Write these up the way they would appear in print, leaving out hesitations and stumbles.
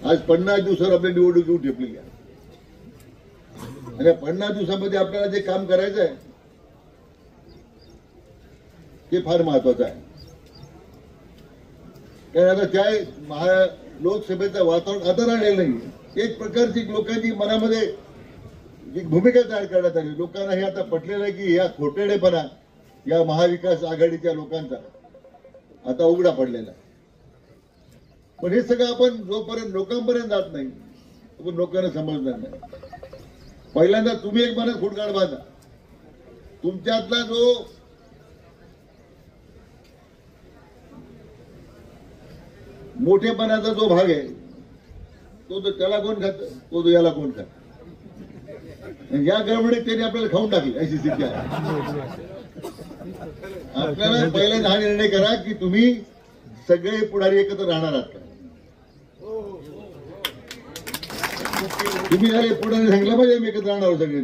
आज 50 दिवसावर आपली निवडणूक येऊन ठेपलेली आहे आणि 50 दिवसामध्ये आपल्याला जे काम करायचं आहे ते फार महत्वाचं आहे. कारण आता त्या लोकसभेचं वातावरण आता राहिलेलं नाही. एक प्रकारची लोकांची मनामध्ये एक भूमिका तयार करण्यात आली. लोकांना हे आता पटलेलं आहे की या खोटेडेपणा या महाविकास आघाडीच्या लोकांचा आता उघडा पडलेला आहे. पण हे सगळं आपण जोपर्यंत लोकांपर्यंत जात नाही तोपर्यंत लोकांना समजणार नाही. पहिल्यांदा तुम्ही एक मनात फुटगाड बांधा. तुमच्यातला जो मोठेपणाचा जो भाग आहे तो त्याला कोण खात, तो याला कोण खात. या गडबडीत त्यांनी आपल्याला खाऊन टाकली अशी स्थिती आहे. आपल्याला पहिल्यांदा हा निर्णय करा की तुम्ही सगळे पुढारी एकत्र राहणार आहात का. तुम्ही झाले पुढारी सांगितलं पाहिजे आम्ही एकत्र राहणार सगळे.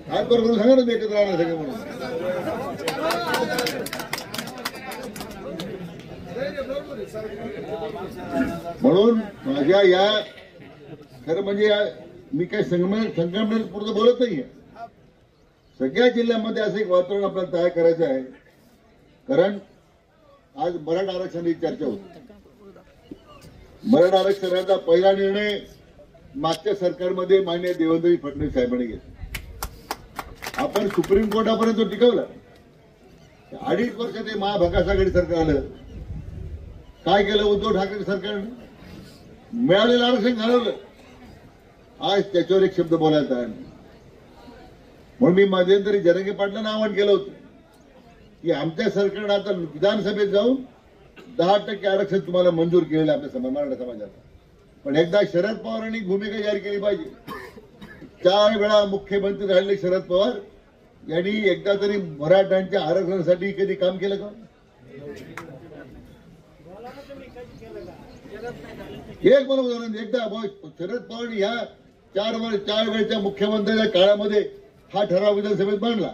हात वर करून सांगा ना मी एकत्र राहणार सगळे म्हणून. म्हणून माझ्या या खरं म्हणजे मी काही संगमनेरपुरतं बोलत नाहीये. सगळ्या जिल्ह्यामध्ये असं एक वातावरण आपल्याला तयार करायचं आहे. कारण आज मराठा आरक्षणाची चर्चा होती. मराठा आरक्षणाचा पहिला निर्णय मागच्या सरकारमध्ये माननीय देवेंद्र फडणवीस साहेबांनी घेतला. आपण सुप्रीम कोर्टापर्यंत टिकवला. 2.5 वर्ष ते महाविकास आघाडी सरकार आलं. काय केलं उद्धव ठाकरे सरकारने? मिळालेलं आरक्षण घालवलं. आज त्याच्यावर एक शब्द बोलायचा आहे. म्हणून मी मध्यंतरी जरांगे पाटलांना आवाहन केलं होतं की आमच्या सरकारने आता विधानसभेत जाऊन 10% आरक्षण तुम्हाला मंजूर केलेलं आपल्या मराठा समाजाला. पण एकदा शरद पवारांनी भूमिका जाहीर केली पाहिजे. 4 वेळा मुख्यमंत्री राहिले शरद पवार यांनी एकदा तरी मराठ्यांच्या आरक्षणासाठी कधी काम केलं का? एक मला उदाहरण एकदा शरद पवार ह्या 4 वेळच्या मुख्यमंत्र्यांच्या काळामध्ये हा ठराव विधानसभेत मांडला.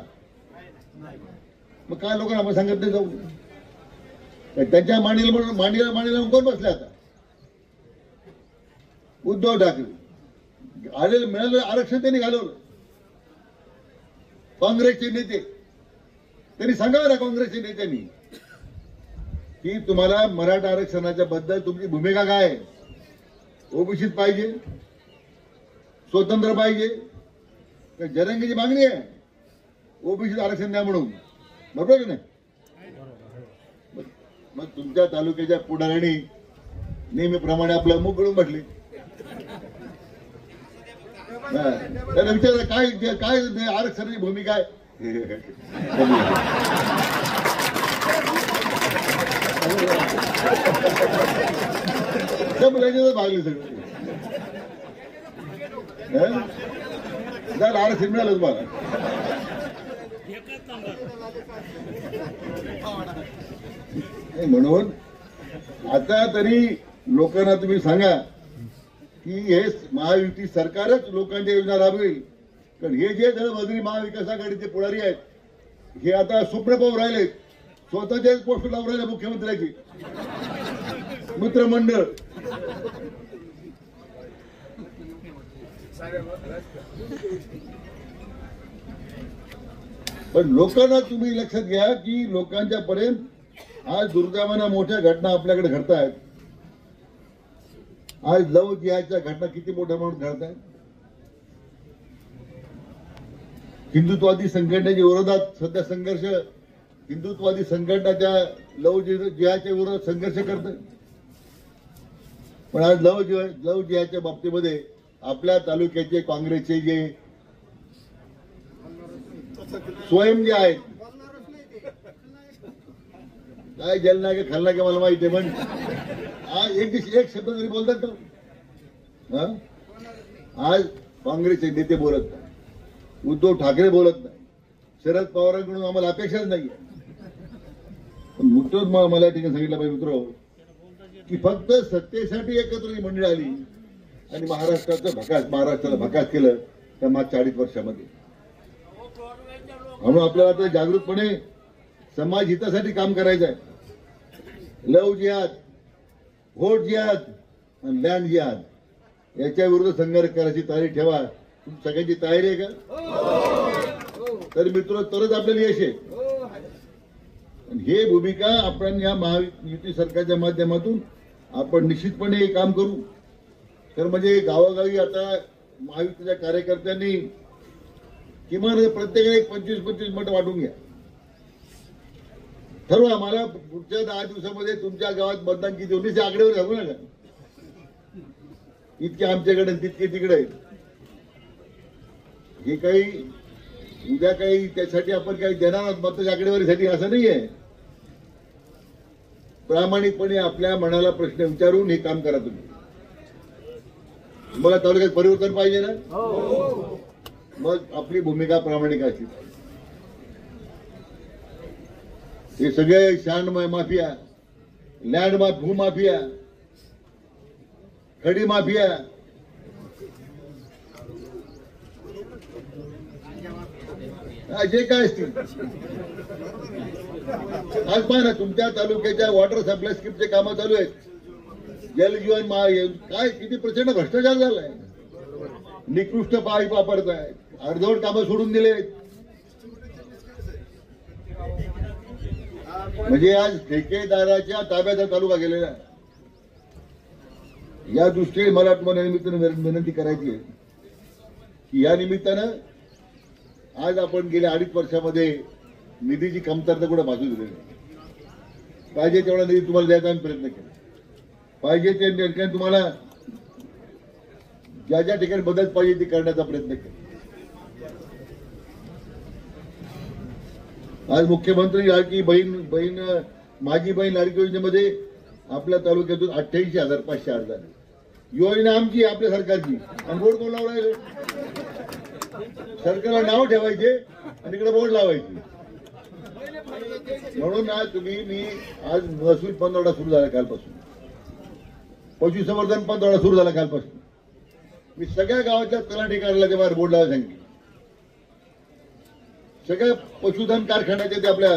मग काय लोकांना आपण सांगत नाही जाऊ. त्यांच्या मांडीला कोण बसले आता? उद्धव ठाकरे. आलेलं मिळालेलं आरक्षण त्यांनी घालवलं. काँग्रेसचे नेते त्यांनी सांगावं ना काँग्रेसच्या नेत्यांनी की तुम्हाला मराठा आरक्षणाच्या बद्दल तुमची भूमिका काय आहे. ओबीसीत पाहिजे, स्वतंत्र पाहिजे. जरांगेची मागणी आहे ओबीसी आरक्षण द्या म्हणून. बरोबर की नाही? मग तुमच्या तालुक्याच्या पुढाऱ्यांनी नेहमीप्रमाणे आपलं मुख गळून बसले. त्याला विचारलं काय काय आरक्षणाची भूमिका आहे. भागले सगळं. आरक्षण मिळालं तुम्हाला. म्हणून आता तरी लोकांना तुम्ही सांगा की हे महायुती सरकारच लोकांच्या योजना राबवेल. कारण हे जे बद्री महाविकास आघाडीचे पुढारी आहेत हे आता स्वप्न पाहू राहिले. स्वतःच्याच पोस्ट लावून राहिले मुख्यमंत्र्याची मित्रमंडळ. पण लोकांना तुम्ही लक्षात घ्या की लोकांच्या पर्यंत आज दुर्दैवानं मोठ्या घटना आपल्याकडे घडत आहेत. आज लव जिहादच्या घटना किती मोठ्या प्रमाणात घडत आहेत. हिंदुत्ववादी संघटनेच्या विरोधात सध्या संघर्ष. हिंदुत्ववादी संघटना त्या लव जिहादच्या विरोधात संघर्ष करते. पण आज लव जिहादच्या बाबतीमध्ये आपल्या तालुक्याचे काँग्रेसचे जे स्वयं जे आहेत काय जलना के खालना के मला माहिती आहे. पण आज एक शब्द तरी बोलतात का? आज काँग्रेसचे नेते बोलत नाही. उद्धव ठाकरे बोलत नाही. शरद पवारांकडून आम्हाला अपेक्षाच नाही. पण मुद्दाच मला या ठिकाणी सांगितलं पाहिजे मित्र की फक्त सत्तेसाठी एकत्र ही मंडळी आली आणि महाराष्ट्राला भकास केलं त्या मागच्या 2.5 वर्षामध्ये. म्हणून आपल्याला आता जागृतपणे समाज हितासाठी काम करायचं आहे. लव जिहाद व्होट जिहाद आणि लँड जिहाद याच्या विरुद्ध संघर्ष करायची तयारी ठेवा. तुमची सगळ्यांची तयारी आहे का? तर मित्र, तरच आपल्याला यश आहे. हे भूमिका आपण या महायुती सरकारच्या माध्यमातून आपण निश्चितपणे काम करू. तर म्हणजे गावोगावी आता महायुतीच्या कार्यकर्त्यांनी किमान प्रत्येकाने 25-25 मत वाटून घ्या. ठरवा मला पुढच्या 10 दिवसामध्ये तुमच्या गावात मतदान किती होईल ते आकडेवर सांगू नका. इतके आमच्याकडे तितके तिकडे आहेत. हे काही उद्या काही त्यासाठी आपण काही देणार आहोत मताच्या आकडेवारीसाठी असं नाही आहे. प्रामाणिकपणे आपल्या मनाला प्रश्न विचारून हे काम करा. तुम्हाला तालुक्यात परिवर्तन पाहिजे ना, मग आपली भूमिका प्रामाणिक असली. हे सगळे शान माफिया, लँड भूमाफिया, खडी माफिया, जे काय असतील आज पहा ना, तुमच्या तालुक्याच्या वॉटर सप्लाय स्कीमचे कामं चालू आहेत. जलजीवन काय किती प्रचंड भ्रष्टाचार झालाय. निकृष्ट पाईप वापरताय, अर्धवट कामं सोडून दिले. म्हणजे आज ठेकेदाराच्या ताब्याचा तालुका गेलेला आहे. या दृष्टीने मला तुम्हाला निमित्तानं विनंती करायची आहे की या निमित्तानं आज आपण गेल्या 2.5 वर्षामध्ये निधीची कमतरता कुठे भासू दिली नाही. पाहिजे तेवढा निधी तुम्हाला द्यायचा आम्ही प्रयत्न केला. पाहिजे त्या ठिकाणी तुम्हाला ज्या ज्या ठिकाणी मदत पाहिजे ती करण्याचा प्रयत्न केला. आज मुख्यमंत्री लाडकी बहीण माझी बहीण लाडकी योजनेमध्ये आपल्या तालुक्यातून 88,500 अर्ज झाले. योजना आमची, आपल्या सरकारची, आणि बोर्ड कोण लावलाय? सरकारला नाव ठेवायचे आणि इकडे बोर्ड लावायचे. म्हणून आज मी आज महसूल पंधरवडा सुरू झाला कालपासून, पशुसंवर्धन पंधरवडा सुरू झाला कालपासून. मी सगळ्या गावाच्या तलाठी कार्यालयाच्या बाहेर बोर्ड लावायला सांगितले. सगळ्या पशुधन कारखान्याचे ते आपल्या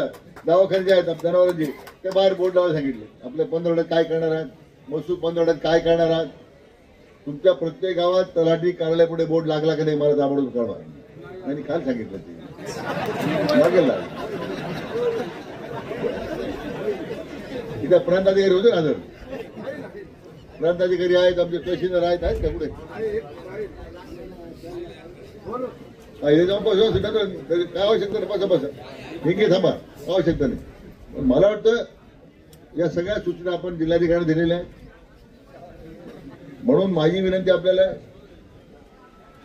दवाखान्याचे आहेत जनावरांचे ते बाहेर बोर्ड लावायला सांगितले. आपल्या पंधरवड्यात काय करणार आहात, महसूल पंधरवड्यात काय करणार आहात. तुमच्या प्रत्येक गावात तलाठी कार्यालयापुढे बोर्ड लागला की नाही मला ताबडतोब कळवा. आणि काल सांगितलं ते लागेल. इथं प्रांताधिकारी होते ना, प्रांताधिकारी आहेत, आमचे तहसीलदार आहेत का पुढे? हे जाऊन काय आवश्यकता नाही, बसा ठीक आहे, थांबा, आवश्यकता नाही. मला वाटतं या सगळ्या सूचना आपण जिल्हाधिकाऱ्यांना दिलेल्या आहेत. म्हणून माझी विनंती आपल्याला,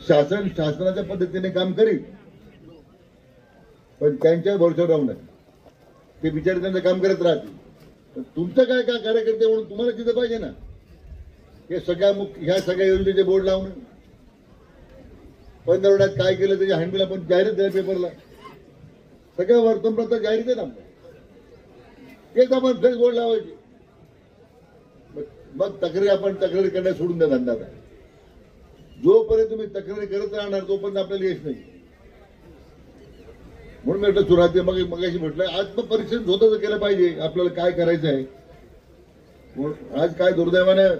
शासनाच्या पद्धतीने काम करील, पण त्यांच्या भरोश्यावर राहू नये. ते बिचारे त्यांचं काम करत राहतील. पण तुमचं काय कार्यकर्ते म्हणून तुम्हाला तिथं पाहिजे ना. हे ह्या सगळ्या योजनेचे बोर्ड लावणं, पंधरवड्यात काय केलं त्याची हँडबिल आपण जाहीर द्या पेपरला, सगळ्या वर्तमानपत्रात जाहीर द्या ना. तेच आपण फ्रेश बोर्ड लावायचे. मग तक्रारी करण्यास सोडून द्या धंदा. जोपर्यंत तुम्ही तक्रारी करत राहणार तोपर्यंत आपल्याला यश नाही. म्हणून मी म्हटलं सुरुवातीला मगाशी म्हटलं आत्मपरीक्षण स्वतःच केलं पाहिजे आपल्याला काय करायचं आहे. आज काय दुर्दैवानं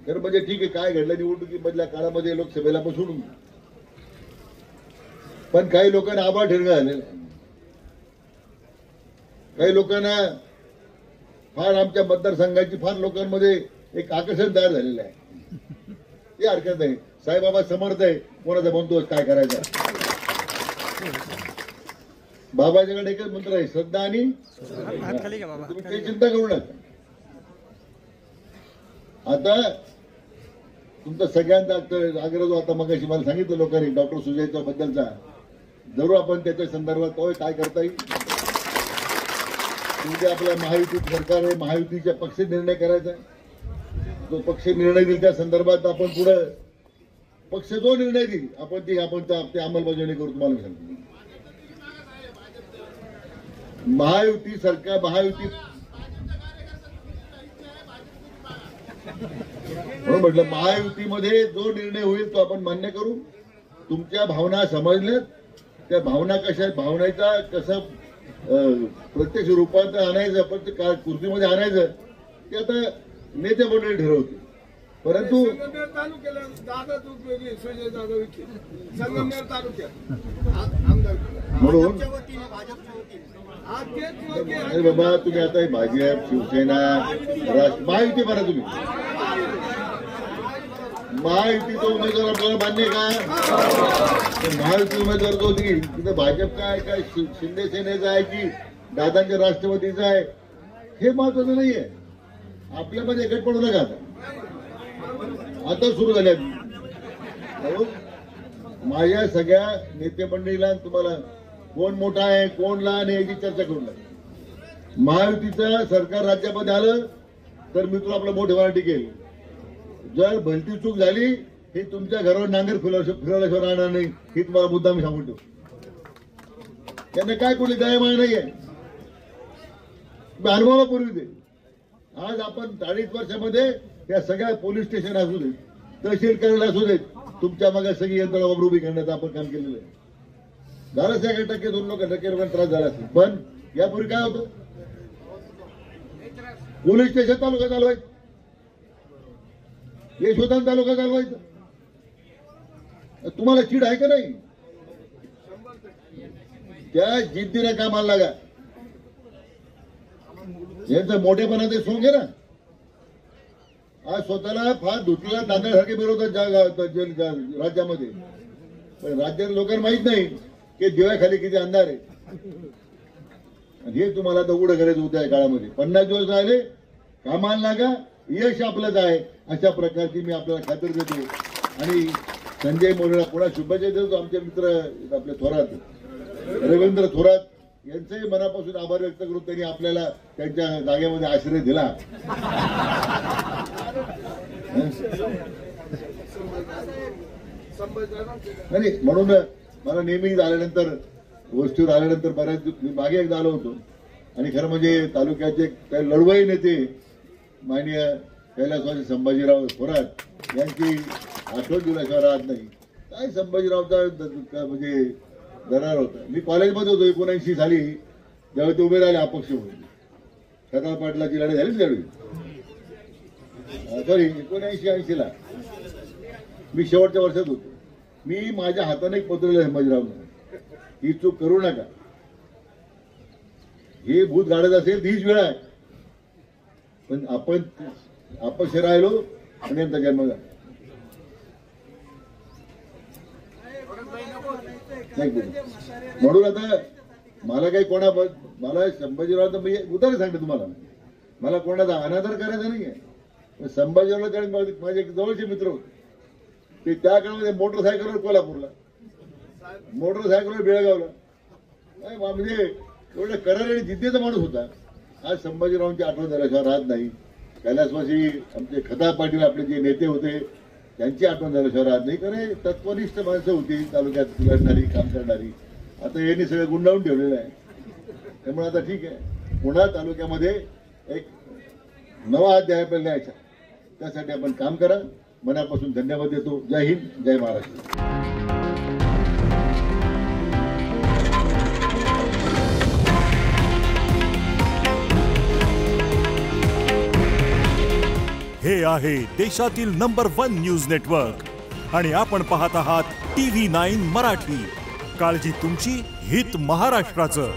खरं म्हणजे ठीक आहे, काय घडलं निवडणुकीमधल्या काळामध्ये लोकसभेला पण सोडून, पण काही लोकांना आभाळ ठिरगा झालेला, काही लोकांना फार आमच्या मतदारसंघाची फार लोकांमध्ये एक आकर्षण तयार झालेलं आहे. ते हरकत नाही, साईबाबा समर्थ आहे, कोणाचा बंदोबस्त काय करायचा. बाबाच्याकडे एकच मंत्र आहे, श्रद्धा आणि तुम्ही काही चिंता करू नका. आता तुमचा सगळ्यांचा आग्रह जो आता मगाशी मला सांगितलं लोकांनी डॉक्टर सुजयच्या बद्दलचा, जरूर आपण त्याच्या संदर्भात काय करता येईल. म्हणजे आपल्या महायुती सरकार आहे, महायुतीच्या पक्ष निर्णय करायचा. जो पक्ष निर्णय देईल त्या संदर्भात आपण पुढे पक्ष जो निर्णय देईल आपण ते अंमलबजावणी करू. तुम्हाला सांगतो महायुती सरकार, महायुती म्हणून म्हटलं महायुतीमध्ये जो निर्णय होईल तो आपण मान्य करू. तुमच्या भावना समजल्यात, त्या भावना कशा, भावनेचा कसं प्रत्यक्ष रूपांतर आणायचं, पण कृतीमध्ये आणायचं ते आता नेते मंडळी ठरवते. परंतु संगमनेर तालुक्याला दादाच उपयोगी सुजय दादा विखे संगमनेर तालुक्यात आमदार म्हणून आज तेच योग्य आहे. अरे बाबा, तुम्ही आता भाजप, शिवसेना, राष्ट्र महायुती म्हणा, तुम्ही महायुतीचा उमेदवार आपल्याला मान्य का? महायुती उमेदवार जो होती तिथं भाजप काय काय शिंदे सेनेचा आहे की दादांच्या राष्ट्रवादीचा आहे हे महत्वाचं नाहीये. आपल्यामध्ये एकट पडू नका. आता सुरू झाल्या माझ्या सगळ्या नेते मंडळीला तुम्हाला कोण मोठा आहे कोण लहान आहे याची चर्चा करू नका. महायुतीचं सरकार राज्यामध्ये आलं तर मी तुला आपलं मोठेपणा टिकेल. जर भलती चूक झाली ही तुमच्या घरावर नांगर फिरवल्याशिवाय राहणार नाही ही तुम्हाला मुद्दा मी सांगून ठेवतो. त्यांना काय कोणी दयामाया नाहीये. अनुभवापूर्वी ते आज आपण 40 वर्षामध्ये या सगळ्या पोलीस स्टेशन असू देत, तहसील कार्यालय असू देत, तुमच्या मागे सगळी यंत्रणा उभी करण्याचं आपण काम केलेलं आहे. झालं 1% 2 लोकांना त्रास झाला असेल, पण यापूर्वी काय होतं? पोलीस स्टेशन तालुका चालवायचं, यशोधन तालुका चालवायचं. तुम्हाला चीड आहे का नाही? त्या जिद्दीने कामाला लागा. यांचं मोठेपणा ते सोंग आहे ना. आज स्वतःला फार धुतलेला तांदळासारखे मिळवतात राज्यामध्ये, पण राज्यातील लोकांना माहित नाही की दिव्याखाली किती अंधार आहे. आणि हे तुम्हाला आता उघडं करायचं होतं या काळामध्ये. 50 दिवस राहिले, कामाला लागा, यश आपलंच आहे अशा प्रकारची मी आपल्याला खात्री देतो. आणि संजय मोरेला पुन्हा शुभेच्छा देतो. आमचे मित्र आपले थोरात रवींद्र थोरात यांचंही मनापासून आभार व्यक्त करून त्यांनी आपल्याला त्यांच्या जागेमध्ये आश्रय दिला. नाही म्हणून मला नेहमी आल्यानंतर गोष्टीवर आल्यानंतर बऱ्याच मी मागे एकदा आलो होतो आणि खरं म्हणजे तालुक्याचे काही लढवई नेते माननीय कैलासवासी संभाजीराव थोरात यांची आठवण दिल्याशिवाय राहत नाही. काय संभाजीरावचा म्हणजे दरार होता. मी कॉलेजमध्ये होतो 79 साली जेव्हा ते उभे राहिले अपक्ष म्हणून. सकाळ पाटलाची लढाई झाली त्यावेळी, सॉरी 79-80 ला मी शेवटच्या वर्षात होतो. मी माझ्या हाताने एक पत्र लिहिलं संभाजीरावनं, ही चूक करू नका. हे भूत गाडत असेल हीच वेळ आहे, पण आपण अपक्ष राहिलो आणि यांचा जन्म झाला. म्हणून आता मला काही मला संभाजीराव मी उदाहरण सांगतो तुम्हाला, मला कोणाचा अनादर करायचा नाहीये. संभाजीरावला माझे जवळचे मित्र होते ते त्या काळामध्ये मोटरसायकलवर कोल्हापूरला, मोटरसायकलवर बेळगावला, म्हणजे एवढं करार आणि जिद्दीचा माणूस होता. आज संभाजीरावांची आठवण झाल्याशिवाय राहत नाही. कैलासवासी आमचे खताळ पाटील आपले जे नेते होते त्यांची आठवण झाल्याशिवाय राहत नाही. कारण तत्वनिष्ठ माणसं होती तालुक्यात लढणारी, काम करणारी. आता यांनी सगळं गुंडाळून ठेवलेलं आहे. त्यामुळे आता ठीक आहे, पुन्हा तालुक्यामध्ये एक नवा अध्याय आपल्याला न्यायचा, त्यासाठी आपण काम करा. मनापासून धन्यवाद देतो. जय हिंद, जय महाराष्ट्र. हे आहे देशातील नंबर 1 न्यूज नेटवर्क आणि आपण पाहत आहात TV9 मराठी. काळजी तुमची, हित महाराष्ट्राचं.